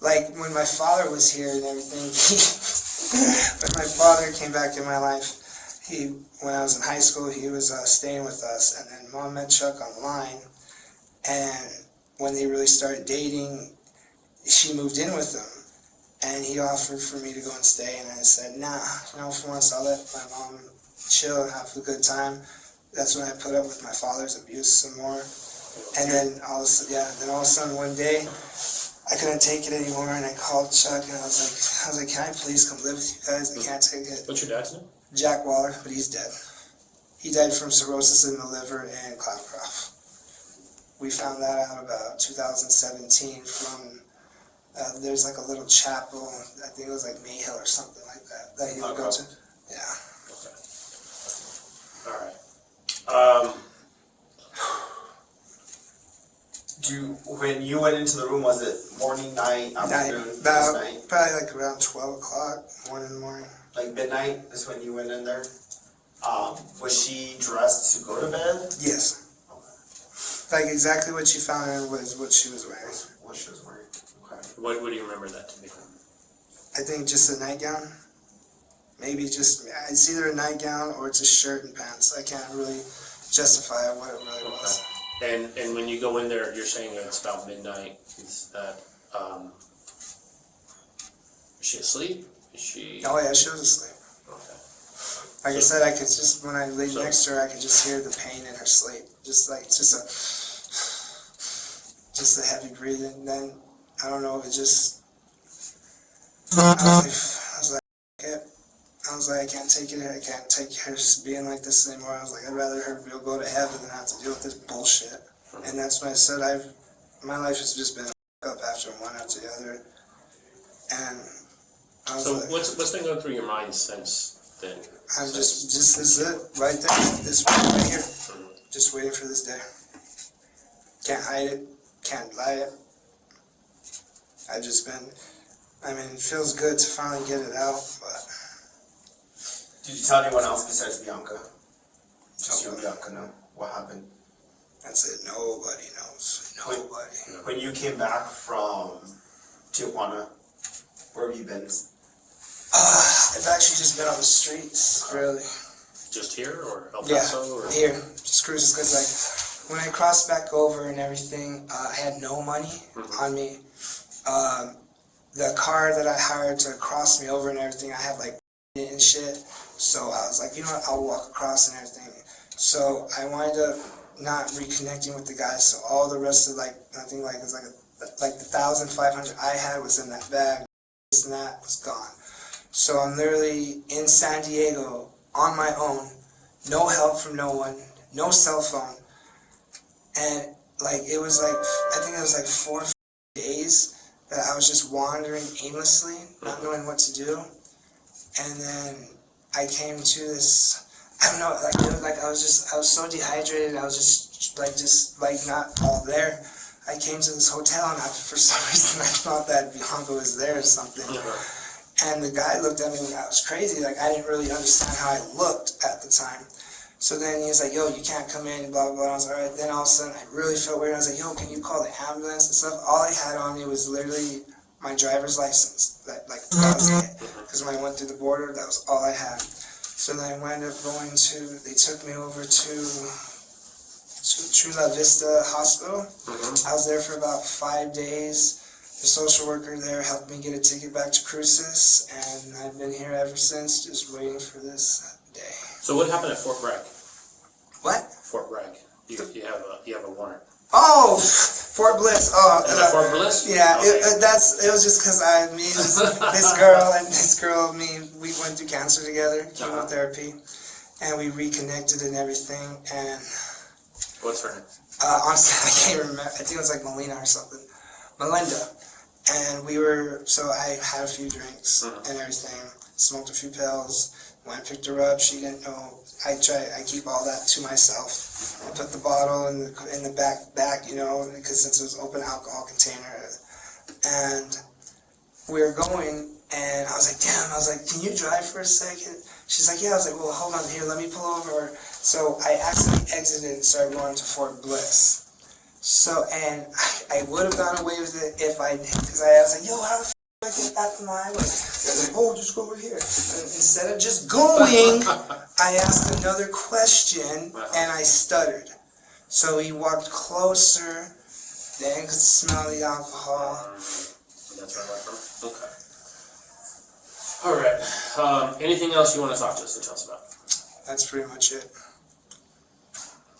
Like when my father was here and everything, when my father came back in my life, when I was in high school, he was staying with us, and then Mom met Chuck online, and when they really started dating, she moved in with him, and he offered for me to go and stay, and I said, nah, for once I'll let my mom chill and have a good time. That's when I put up with my father's abuse some more. And then all of a sudden one day, I couldn't take it anymore, and I called Chuck, and I was like, can I please come live with you guys? I can't take it. What's your dad's name? Jack Waller, but he's dead. He died from cirrhosis in the liver and cloud cough. We found that out about 2017 from, there's like a little chapel, I think it was like Mayhill or something like that he would go to. Yeah. Okay. All right. When you went into the room, was it morning, night, afternoon, just night? Probably like around 12 o'clock, 1 in the morning. Like midnight is when you went in there? Was she dressed to go to bed? Yes. Like exactly what you found in was what she was wearing. What she was wearing, okay. What do you remember that to be? I think just a nightgown. Maybe just, it's either a nightgown or it's a shirt and pants. I can't really justify what it really was. And when you go in there, you're saying it's about midnight. Is that, is she asleep? Is she? Oh yeah, she was asleep. Okay. Like I said, I could just, when I laid next to her, I could just hear the pain in her sleep. Just a heavy breathing. And then, I don't know, it just, I was like, I can't take it. I can't take her being like this anymore. I was like, I'd rather her go to heaven than have to deal with this bullshit. And that's when I said, my life has just been up after one after the other. And I was like, what's been going through your mind since then? I'm just this is it, right there. This right here. Just waiting for this day. Can't hide it. Can't lie it. I've just been, it feels good to finally get it out, but. Did you tell anyone else besides Bianca? Just you and Bianca know what happened? That's it. Nobody knows. Nobody. When you came back from Tijuana, where have you been? I've actually just been on the streets, really. Just here or El Paso? Yeah, here. Just cruises, because like, when I crossed back over and everything, I had no money on me. The car that I hired to cross me over and everything, I had like and shit. So I was like, you know what, I'll walk across and everything. So I wound up not reconnecting with the guys, so all the rest of like, I think like, it was like the 1,500 I had was in that bag, this and that was gone. So I'm literally in San Diego on my own, no help from no one, no cell phone. And like, it was like, I think it was like 4 days that I was just wandering aimlessly, not knowing what to do. And then I came to this, I don't know, like, it was like I was so dehydrated, I was just not all there. I came to this hotel and for some reason I thought that Bianca was there or something. And the guy looked at me like I was crazy, like I didn't really understand how I looked at the time. So then he was like, yo, you can't come in, blah, blah, blah. I was like, all right. Then all of a sudden I really felt weird. I was like, yo, can you call the ambulance and stuff? All I had on me was literally my driver's license, that was it. Because when I went through the border, that was all I had. So then I wound up they took me over to La Vista Hospital. I was there for about 5 days. The social worker there helped me get a ticket back to Cruces, and I've been here ever since, just waiting for this day. So what happened at Fort Bragg? What? Fort Bragg. You have a warrant. Oh, Fort Bliss. Oh, Is that Fort Bliss? Yeah, Okay. it was just because this girl, we went through cancer together, chemotherapy, and we reconnected and everything. And What's her name? honestly, I can't remember. I think it was like Melina or something, Melinda. And so I had a few drinks and everything, smoked a few pills. When I picked her up, she didn't know. I keep all that to myself. I put the bottle in the back, you know, because since it was open alcohol container. And we were going, and I was like, can you drive for a second? She's like, yeah. I was like, well, hold on here, let me pull over. So I accidentally exited and started going to Fort Bliss. So, and I would have gone away with it if because I was like, yo, how the I get back to my highway? Like, oh, just go over here. And instead of just going, I asked another question and I stuttered. So he walked closer, then could smell the alcohol. That's where I went from. Okay. Alright, anything else you wanna talk to us and tell us about? That's pretty much it.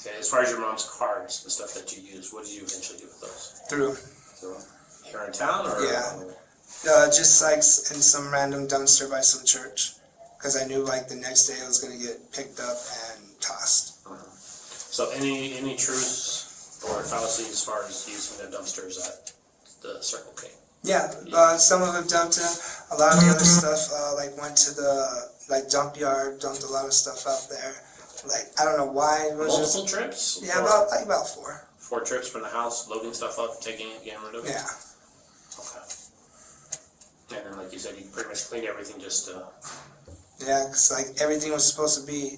Okay, as far as your mom's cards, the stuff that you use, what did you eventually do with those? Through. So, here in town or? Yeah. Just like in some random dumpster by some church. Because I knew like the next day it was going to get picked up and tossed. So any truths or fallacies as far as using the dumpsters at the Circle K? Yeah, some of it dumped it. A lot of the other stuff like went to the like dump yard, dumped a lot of stuff out there. Like, I don't know why. It was Multiple trips? Yeah, about 4. 4 trips from the house, loading stuff up, taking it, getting rid of it? Yeah. Okay. And then, like you said, you pretty much cleaned everything just Yeah, because like everything was supposed to be,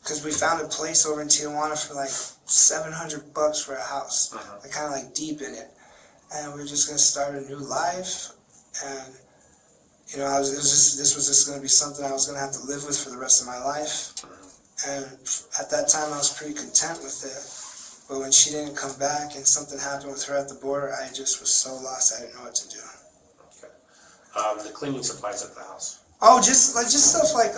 because we found a place over in Tijuana for like $700 for a house, like kind of like deep in it, and we were just gonna start a new life, and you know, this was just gonna be something I was gonna have to live with for the rest of my life, and at that time I was pretty content with it, but when she didn't come back and something happened with her at the border, I just was so lost I didn't know what to do. Okay. The cleaning supplies at the house. Oh, just stuff like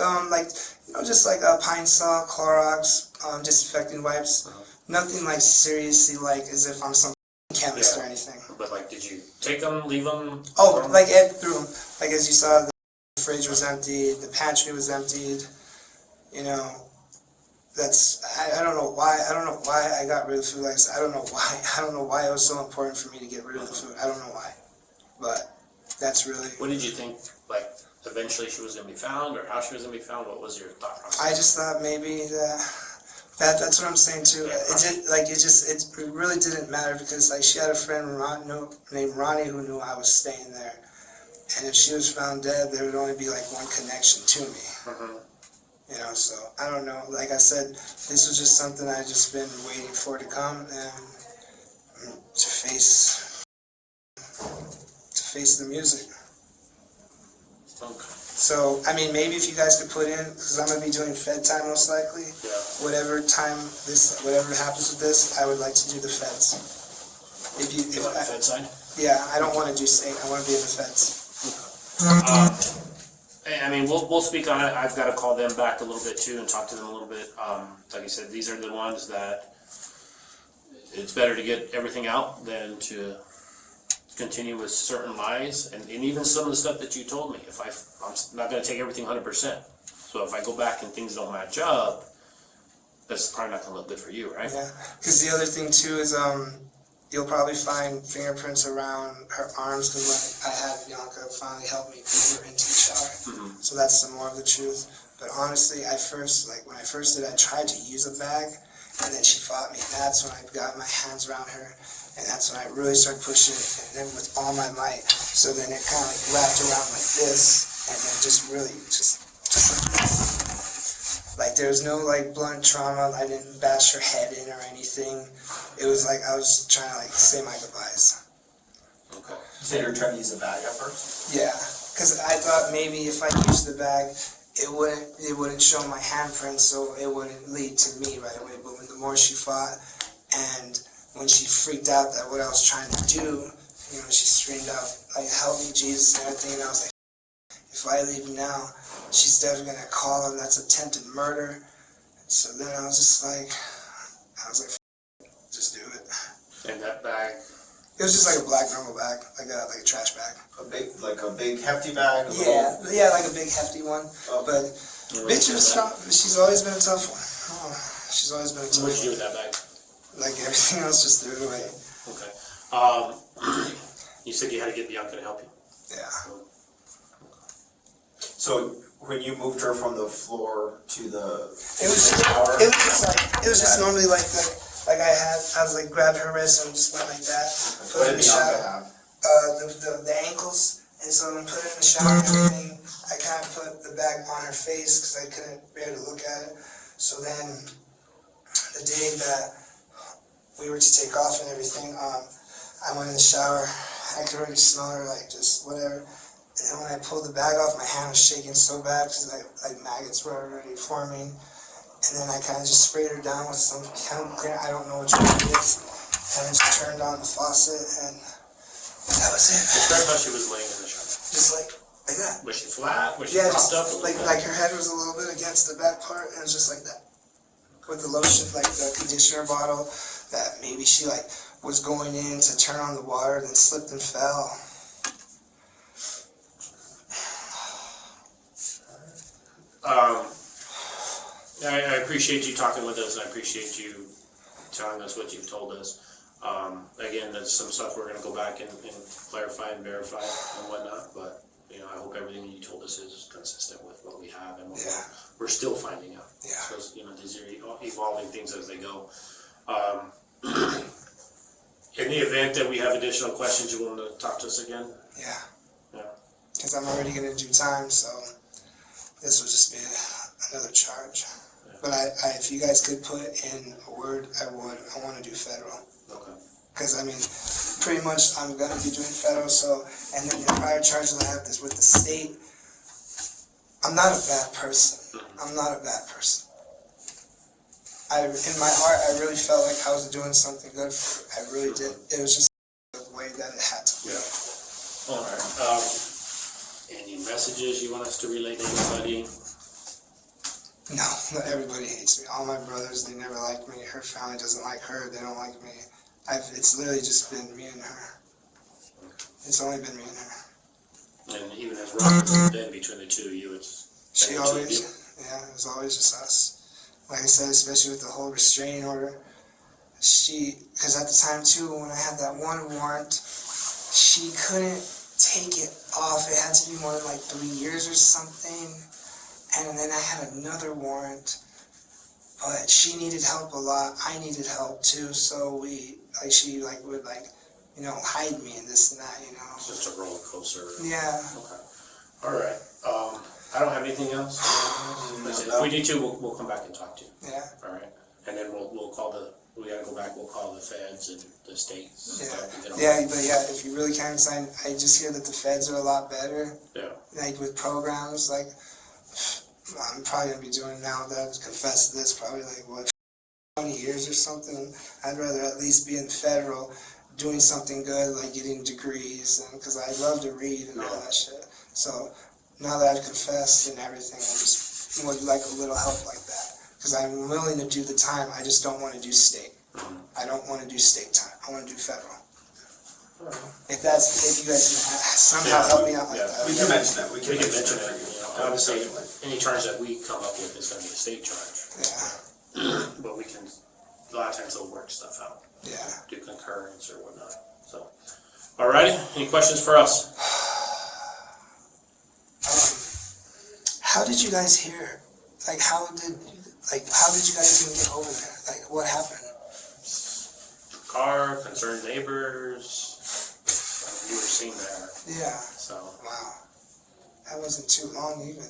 you know, just like Pine Sol, Clorox, disinfecting wipes. Nothing like seriously like as if I'm some chemist or anything. But like, did you take them, leave them? Oh, like Ed threw them. Like as you saw, the fridge was emptied, the pantry was emptied. You know, that's I don't know why I got rid of food. Like I don't know why it was so important for me to get rid of the food. I don't know why, but that's really. What did you think? Like, eventually she was gonna be found, or how she was gonna be found? What was your thought process? I just thought maybe that's what I'm saying too. It really didn't matter because like she had a friend named Ronnie who knew I was staying there, and if she was found dead, there would only be like one connection to me. You know, so I don't know. Like I said, this was just something I just been waiting for to come and to face the music. Okay. So, I mean, maybe if you guys could put in, because I'm going to be doing Fed time most likely. Yeah. Whatever happens with this, I would like to do the Feds. You want the Fed side? Yeah, I don't want to do state. I want to be in the Feds. I mean, we'll speak on it. I've got to call them back a little bit too and talk to them a little bit. Like I said, these are the ones that it's better to get everything out than to continue with certain lies, and even some of the stuff that you told me. If I'm not going to take everything 100%. So if I go back and things don't match up, that's probably not going to look good for you, right? Yeah, because the other thing too is you'll probably find fingerprints around her arms, because I had Bianca finally help me put her into the shower. So that's some more of the truth. But honestly, when I first did, I tried to use a bag, and then she fought me. That's when I got my hands around her. And that's when I really started pushing it, and then with all my might. So then it kind of like wrapped around like this, and then just really, just like there was no like blunt trauma. I didn't bash her head in or anything. It was like I was trying to like say my goodbyes. Okay. You said you were trying to use a bag at first? Yeah, because I thought maybe if I used the bag, it wouldn't show my handprint, so it wouldn't lead to me right away. But the more she fought, and when she freaked out that what I was trying to do, you know, she screamed out, like, help me, Jesus, and everything, and I was like, if I leave now, she's definitely gonna call him, that's attempted murder. So then I was like, just do it. And that bag? It was just like a black normal bag, like a trash bag. A big hefty bag? Yeah, like a big hefty one, but bitch was strong, she's always been a tough one. Oh, she's always been a tough one. What did you do with that bag? Like everything else, just threw it away. Okay. You said you had to get Bianca to help you. Yeah. So when you moved her from the floor to the It was just normally like I was like grabbed her wrist and just went like that. Put her in the shower. The ankles, and so when I put her in the shower and everything, I kind of put the bag on her face because I couldn't bear to look at it. So then the day that we were to take off and everything, I went in the shower. I could already smell her, like, just whatever. And then when I pulled the bag off, my hand was shaking so bad because like maggots were already forming. And then I kind of just sprayed her down with some chemical cleaner. I don't know which one it is. And then just turned on the faucet, and that was it. Describe how she was laying in the shower. Just like Like that. Was she flat? Was she Yeah, propped just up? a little bit? like her head was a little bit against the back part, and it was just like that. With the lotion, like the conditioner bottle, that maybe she like was going in to turn on the water, then slipped and fell. I appreciate you talking with us. I appreciate you telling us what you've told us. Again, that's some stuff we're gonna go back and clarify and verify and whatnot, but, you know, I hope everything you told us is consistent with what we have and what Yeah. we're still finding out. Yeah. Because, you know, these are evolving things as they go. In the event that we have additional questions, you want to talk to us again? Yeah. Yeah. Because I'm already gonna do time, so this will just be another charge. But if you guys could put in a word, I would. I want to do federal. Okay. Because, I mean, pretty much I'm going to be doing federal, so, and then the prior charges I have is with the state. I'm not a bad person. I'm not a bad person. In my heart, I really felt like I was doing something good for I really did. It was just the way that it had to be. Yeah. All right. Any messages you want us to relay to anybody? No, not everybody hates me. All my brothers, they never liked me. Her family doesn't like her. They don't like me. It's literally just been me and her. It's only been me and her. And even as rough as it's been between the two of you, it's She been the two of always, you. yeah, it was always just us. Like I said, especially with the whole restraining order. Because at the time too, when I had that one warrant, she couldn't take it off. It had to be more than like 3 years or something. And then I had another warrant, but she needed help a lot. I needed help too, so she would hide me and this and that, you know. It's just a roller coaster. Yeah. Okay. All right. I don't have anything else. If we need to, we'll come back and talk to you. Yeah. All right. And then we'll call we gotta go back. We'll call the feds and the states. Yeah, but if you really can't sign, I just hear that the feds are a lot better. Yeah. Like with programs, like I'm probably gonna be doing now that I've confessed to this probably 20 years or something. I'd rather at least be in federal doing something good, like getting degrees, and because I love to read and all that shit. So now that I've confessed and everything, I just would like a little help like that. Because I'm willing to do the time, I just don't want to do state. I don't want to do state time. I want to do federal. If you guys can somehow help me out like that. We can mention it. We can mention mention it. it. You know, obviously, any charge that we come up with is gonna be a state charge. Yeah, But we can, a lot of times they'll work stuff out, yeah. do concurrence or whatnot, so. Alrighty, any questions for us? How did you guys hear? How did you guys even get over there? Like, what happened? Car, concerned neighbors, you were seen there, Yeah. so. Wow. That wasn't too long even.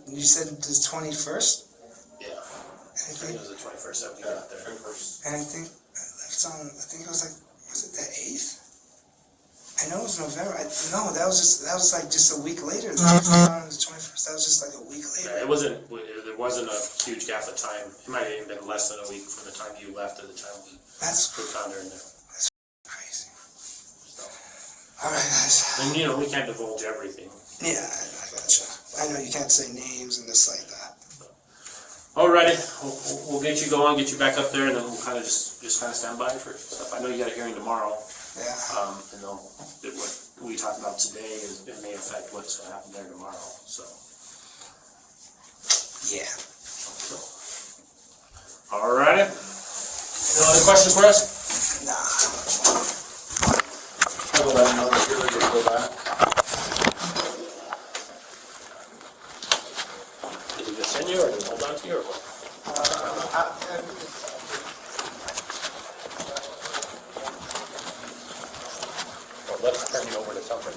You said the 21st? Yeah, I think it was the 21st that we got there. And I think it was was it the 8th? I know it was November. No, that was just a week later. The 21st, that was just like a week later. Yeah, there wasn't a huge gap of time. It might have even been less than a week from the time you left to the time we found her in there. That's crazy. So. Alright, guys. And we can't divulge everything. Yeah, I gotcha. I know you can't say names and this like that. Alrighty, we'll get you going, get you back up there, and then we'll kind of just stand by for stuff. I know you got a hearing tomorrow. Yeah. And what we talked about today it may affect what's going to happen there tomorrow. So. Yeah. Alrighty. No other questions for us? Nah. I will let him know that you're ready to go back. Did he just send you, or did he hold on to you, or what? Well, let's turn you over to somebody.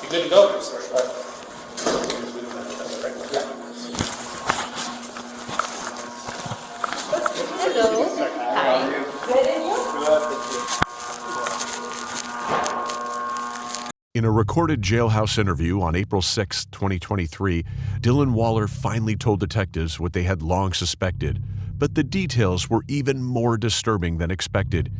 You good to go? Hello. Hi. Good, and you? In a recorded jailhouse interview on April 6, 2023, Dillon Waller finally told detectives what they had long suspected, but the details were even more disturbing than expected.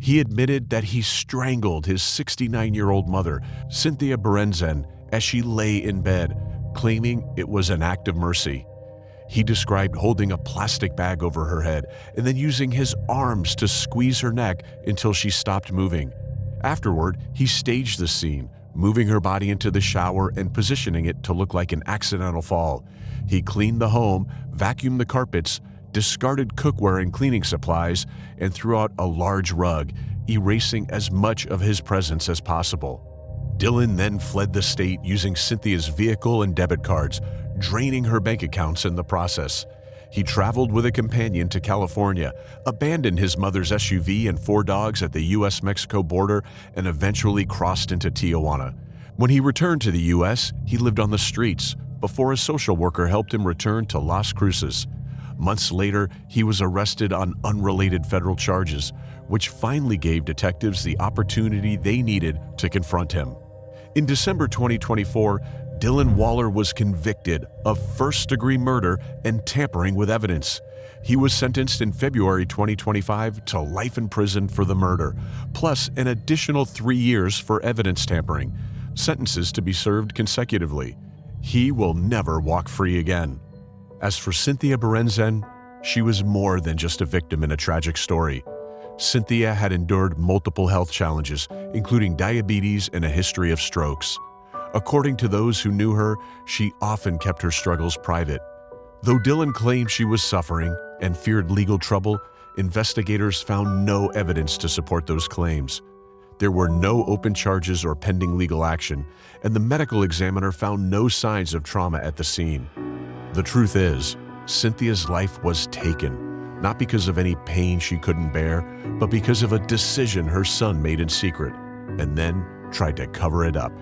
He admitted that he strangled his 69-year-old mother, Cynthia Berendzen, as she lay in bed, claiming it was an act of mercy. He described holding a plastic bag over her head and then using his arms to squeeze her neck until she stopped moving. Afterward, he staged the scene, moving her body into the shower and positioning it to look like an accidental fall. He cleaned the home, vacuumed the carpets, discarded cookware and cleaning supplies, and threw out a large rug, erasing as much of his presence as possible. Dillon then fled the state using Cynthia's vehicle and debit cards, draining her bank accounts in the process. He traveled with a companion to California, abandoned his mother's SUV and 4 dogs at the U.S.-Mexico border, and eventually crossed into Tijuana. When he returned to the U.S., he lived on the streets before a social worker helped him return to Las Cruces. Months later, he was arrested on unrelated federal charges, which finally gave detectives the opportunity they needed to confront him. In December 2024, Dillon Waller was convicted of first-degree murder and tampering with evidence. He was sentenced in February 2025 to life in prison for the murder, plus an additional 3 years for evidence tampering, sentences to be served consecutively. He will never walk free again. As for Cynthia Berendzen, she was more than just a victim in a tragic story. Cynthia had endured multiple health challenges, including diabetes and a history of strokes. According to those who knew her, she often kept her struggles private. Though Dillon claimed she was suffering and feared legal trouble, investigators found no evidence to support those claims. There were no open charges or pending legal action, and the medical examiner found no signs of trauma at the scene. The truth is, Cynthia's life was taken, not because of any pain she couldn't bear, but because of a decision her son made in secret, and then tried to cover it up.